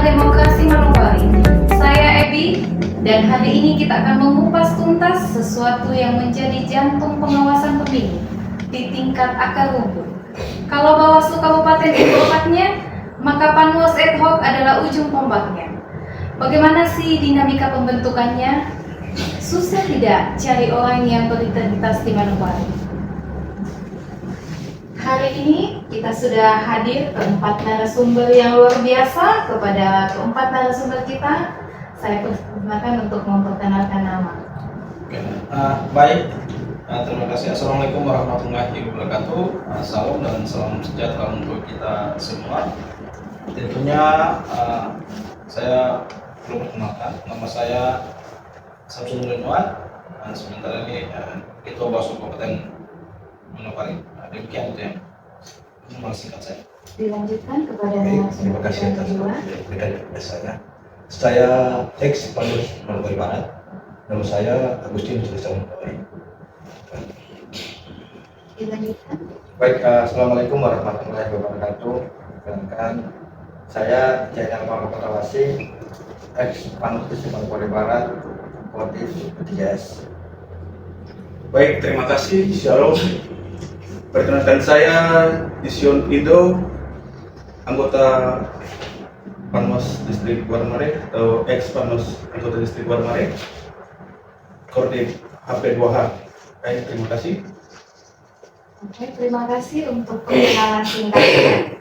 Demokrasi Manokwari. Saya Ebi, dan hari ini kita akan mengupas tuntas sesuatu yang menjadi jantung pengawasan pemilu di tingkat akar rumput. Kalau Bawaslu Kabupaten itu otaknya, maka Panwas ad hoc adalah ujung tombaknya. Bagaimana sih dinamika pembentukannya? Susah tidak cari orang yang berintegritas di Manokwari? Hari ini kita sudah hadir keempat narasumber yang luar biasa. Kepada keempat narasumber kita, saya persilakan untuk memperkenalkan nama. Baik, terima kasih. Assalamualaikum warahmatullahi wabarakatuh. Salam dan salam sejahtera untuk kita semua. Tentunya saya perlu perkenalkan, nama saya Samsul Ridwan. Sementara ini Ketua Bawaslu Kabupaten Manokwari. Demikian itu yang singkat saya. Dilanjutkan kepada Terima narasumber kasih kita atas kedua. saya. Saya ex Panwas Manokwari Barat. Nama saya Agustin Sulaiman Manokwari. Dilanjutkan. Baik, assalamualaikum warahmatullahi wabarakatuh. Perkenalkan, saya Jainal Mahmudawasi, ex Panwas Manokwari Barat, Kodim 3S. Baik, terima kasih. Shalom. Perkenalkan saya Ision Ido, anggota Panwas Distrik Warmare atau ex Panwas anggota Distrik Warmare, Kodim HP2H. Baik, terima kasih. Oke, terima kasih untuk perkenalan singkatnya.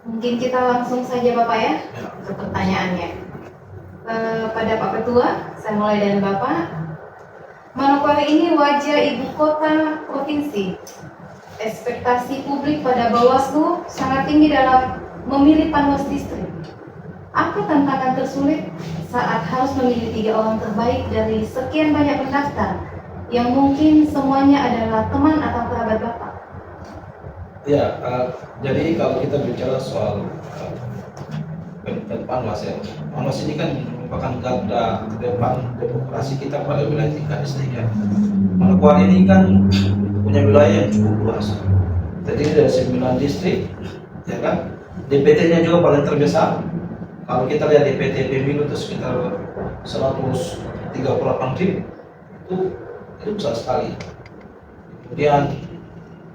Mungkin kita langsung saja Bapak ya ke pertanyaannya. Pada Pak Ketua, saya mulai dari Bapak. Manokwari ini wajah ibu kota provinsi. Ekspektasi publik pada Bawaslu sangat tinggi dalam memilih Panwas distrik. Apa tantangan tersulit saat harus memilih 3 orang terbaik dari sekian banyak pendaftar yang mungkin semuanya adalah teman atau kerabat Bapak? Ya, jadi kalau kita bicara soal Panwas ya, Panwas ini kan merupakan garda depan demokrasi kita pada wilayah tingkat distrik ya. Manokwari ini kan punya wilayah yang cukup luas, terdiri dari 9 distrik, ya kan? DPT-nya juga paling terbesar. Kalau kita lihat DPT pemilu itu sekitar 138.000, itu besar sekali. Kemudian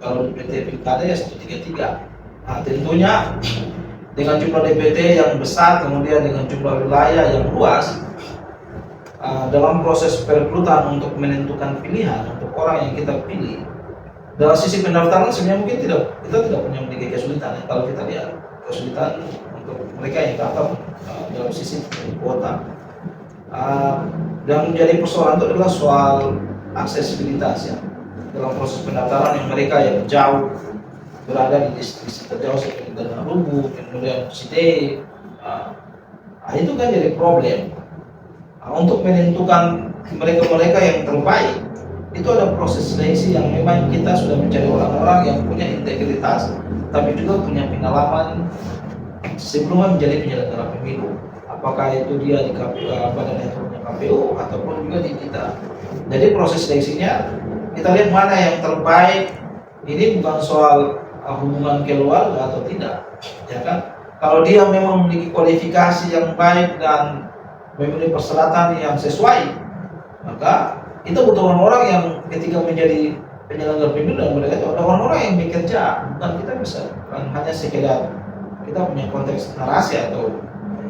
kalau DPT pilkada ya 133. Nah, tentunya dengan jumlah DPT yang besar, kemudian dengan jumlah wilayah yang luas, dalam proses perekrutan untuk menentukan pilihan untuk orang yang kita pilih, dalam sisi pendaftaran sebenarnya mungkin kita tidak punya memiliki kesulitan ya. Kalau kita lihat kesulitan untuk mereka yang daftar dalam sisi kuota, yang menjadi persoalan itu adalah soal aksesibilitas ya. Dalam proses pendaftaran yang mereka yang jauh berada di distrik terjauh seperti Gandar Rubu, kemudian Side, itu kan jadi problem. Untuk menentukan mereka yang terbaik, itu ada proses seleksi yang memang kita sudah mencari orang-orang yang punya integritas, tapi juga punya pengalaman sebelum menjadi penyelenggara pemilu. Apakah itu dia di KPU, badan networknya KPU, ataupun juga di kita. Jadi proses seleksinya kita lihat mana yang terbaik. Ini bukan soal hubungan keluarga atau tidak, ya kan? Kalau dia memang memiliki kualifikasi yang baik dan memenuhi persyaratan yang sesuai, maka itu butuh orang-orang yang ketika menjadi penyelenggara pemilu dan mereka itu ada orang-orang yang bekerja, bukan kita bisa hanya sekedar kita punya konteks narasi atau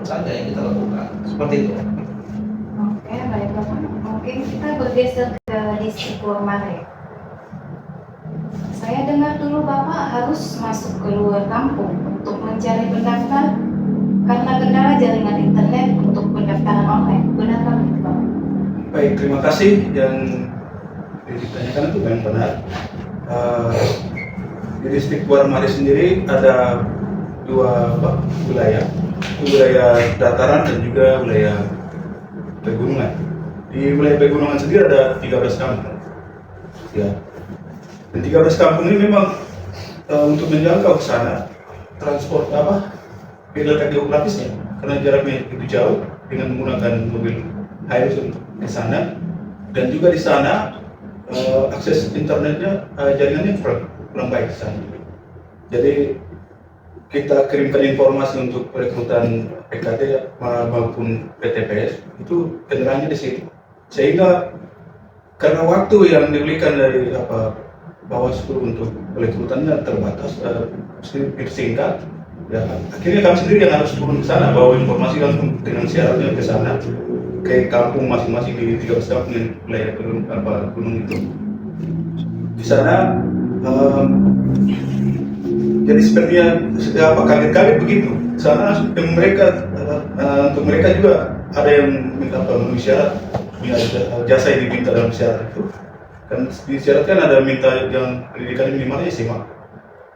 saja yang kita lakukan seperti itu. Oke, baik Bapak. Mungkin kita bergeser ke distrik Warmare. Saya dengar dulu Bapak harus masuk ke luar kampung untuk mencari pendaftar karena kendala jaringan internet untuk pendaftaran online. Benarkah begitu Bapak? Baik, terima kasih. Yang ditanyakan itu yang benar. Di distrik Warmare sendiri ada 2 wilayah, wilayah dataran dan juga wilayah pegunungan. Di wilayah pegunungan sendiri ada 13 kampung. Ya. Dan 13 kampung ini memang untuk menjangkau ke sana transport beda geografisnya karena jaraknya begitu jauh dengan menggunakan mobil highway untuk ke sana, dan juga di sana akses internetnya jaringannya kurang baik di sana. Jadi kita kirimkan informasi untuk rekrutan PKD maupun PTPS itu kendalanya di sini. Sehingga karena waktu yang diberikan dari Bawaslu untuk rekrutannya terbatas, sedikit singkat, ya akhirnya kami sendiri yang harus turun ke sana bawa informasi langsung dengan syaratnya ke sana ke kampung masing-masing di 13 kampung wilayah gunung itu. Di sana jadi sepertinya kaget-kaget begitu. Sana mereka untuk mereka juga ada yang memenuhi syarat, jasa yang diminta dalam syarat itu. Kan disyaratkan ada minta yang pendidikan minimal SMA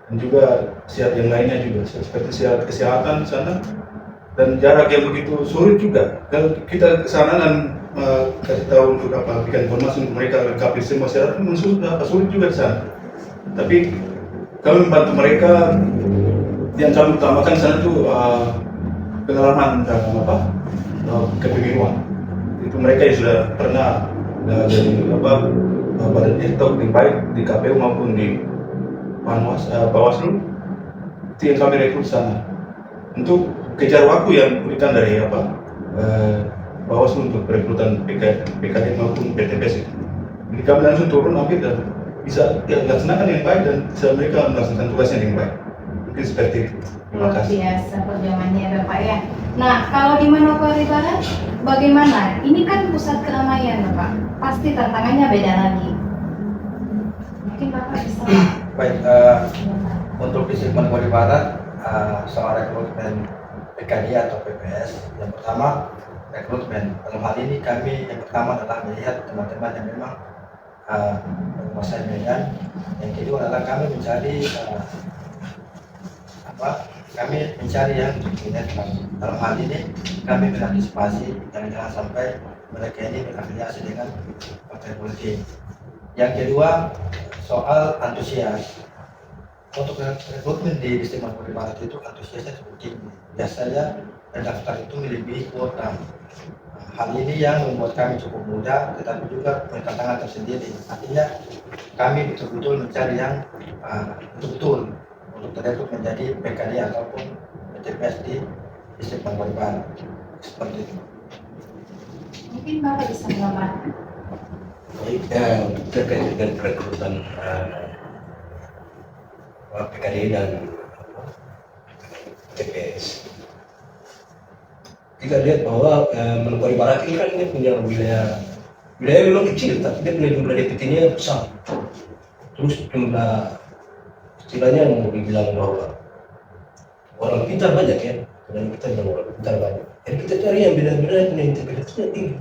dan juga syarat yang lainnya juga seperti syarat kesehatan sana dan jarak yang begitu sulit juga. Kalau kita ke sana dan kasih tahu untuk berikan informasi untuk mereka lengkapi semua syarat sulit juga di sana. Tapi kami membantu mereka. Yang kami utamakan sana itu pengalaman dalam kepemiluan. Itu mereka yang sudah pernah jadi badan etok baik di KPU maupun di Bawaslu, itu yang kami rekrut sana untuk kejar waktu yang diberikan dari Bawaslu untuk perekrutan PKD maupun PTPS itu. Jadi kami langsung turun ambil dan bisa dilaksanakan yang baik dan bisa mereka melaksanakan tugasnya yang baik. Mungkin seperti itu. Terima Luar kasih. biasa perjuangannya Bapak ya. Nah, kalau di Manokwari Barat bagaimana? Ini kan pusat keramaian Bapak. Pasti tantangannya beda lagi. Mungkin Bapak bisa. Baik, untuk distrik Manokwari Barat soal rekrutmen PKD atau PPS, yang pertama rekrutmen. Dalam hal ini kami yang pertama adalah melihat teman-teman yang memang menguasai medan. Yang kedua adalah kami mencari yang minat. Dalam hal ini kami mengantisipasi jangan sampai mereka ini berafiliasi dengan partai politik. Yang kedua soal antusias. Untuk rekrutmen di distrik Manokwari Barat itu antusiasnya cukup tinggi. Biasanya pendaftar itu melebihi kuota. Hal ini yang membuat kami cukup mudah, tetapi juga punya tantangan tersendiri. Artinya kami betul-betul mencari yang betul-betul untuk terekrut menjadi PKD ataupun PTPS di distrik Manokwari Barat. Seperti itu. Mungkin Bapak bisa menambahkan. Baik, terkait dengan perekrutan PKD dan TPS, kita lihat bahwa Manokwari Barat ini kan punya wilayah memang kecil, tapi dia punya jumlah DPT-nya besar. Terus jumlah istilahnya mau dibilang bahwa orang pintar banyak ya, dan kita bilang orang pintar banyak. Jadi kita cari yang benar-benar punya integritasnya tinggi.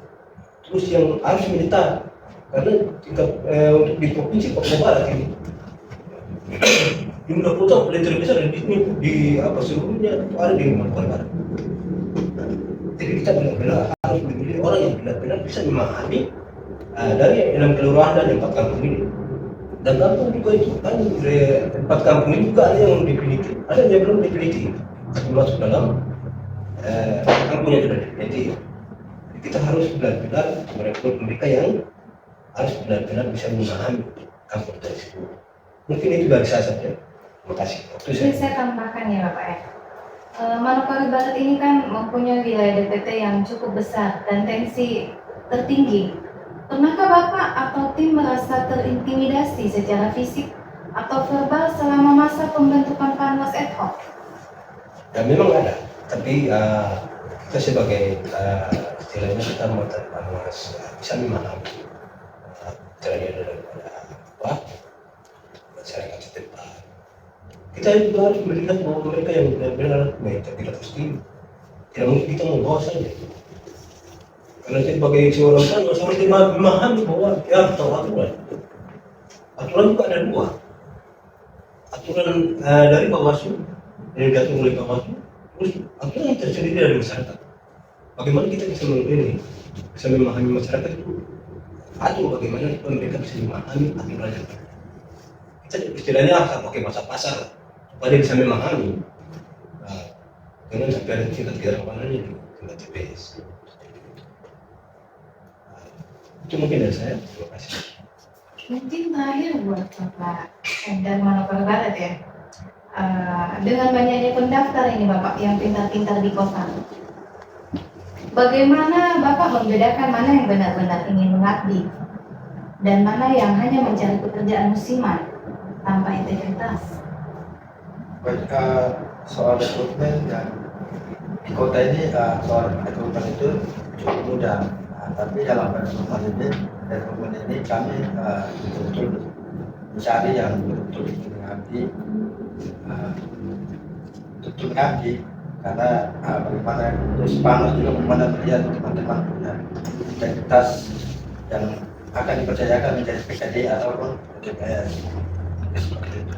Terus yang harus militan, karena untuk di provinsi Papua Barat ini jumlah kota paling terbesar di seluruhnya ada di Manokwari Barat. Jadi kita benar-benar harus memilih orang yang benar-benar bisa memahami dari 6 kelurahan dan 4 kampung ini. Dan kampung juga itu kan 4 kampung ini juga ada yang dipilih, ada yang belum dipilih, tapi masuk dalam kampung yang sudah dipilih. Kita harus benar-benar merekrut mereka yang harus benar-benar bisa memahami kampung tersebut. Mungkin itu dari saya saja. Terima kasih. Jadi saya tambahkan ya Bapak ya. Manokwari Barat ini kan mempunyai wilayah DPT yang cukup besar dan tensi tertinggi. Pernahkah Bapak atau tim merasa terintimidasi secara fisik atau verbal selama masa pembentukan Panwas ad hoc? Ya memang ada, tapi kita sebagai istilahnya kita membuat Panwas bisa memahami terjadi daripada masyarakat setempat. Kita juga harus melihat bahwa mereka yang benar-benar berintegritas tinggi. Tidak mungkin kita membawa saja. Karena sebagai seorang Panwas harus memahami bahwa dia harus tahu aturan. Aturan juga ada 2. Aturan dari Bawaslu yang diatur oleh Bawaslu, terus aturan yang tersendiri dari masyarakat. Bagaimana kita bisa memahami masyarakat itu? Atau bagaimana mereka bisa memahami aturan yang ada? Kita istilahnya harus pakai bahasa pasar supaya dia bisa memahami. Dengan sampai ada tingkat kerawanannya di tingkat TPS. Itu mungkin dari saya. Terima kasih. Mungkin terakhir buat Bapak Pemda Manokwari Barat ya. Dengan banyaknya pendaftar ini Bapak yang pintar-pintar di kota, bagaimana Bapak membedakan mana yang benar-benar ingin mengabdi dan mana yang hanya mencari pekerjaan musiman tanpa integritas? Baik, soal rekrutmen yang di kota ini, soal rekrutmen itu cukup mudah. Tapi dalam rekrutmen ini kami betul-betul mencari yang betul-betul mengabdi, betul mengabdi, karena bagaimana terus panas juga bagaimana melihat teman-teman punya integritas yang akan dipercayakan menjadi PKD ataupun DPR. Seperti itu.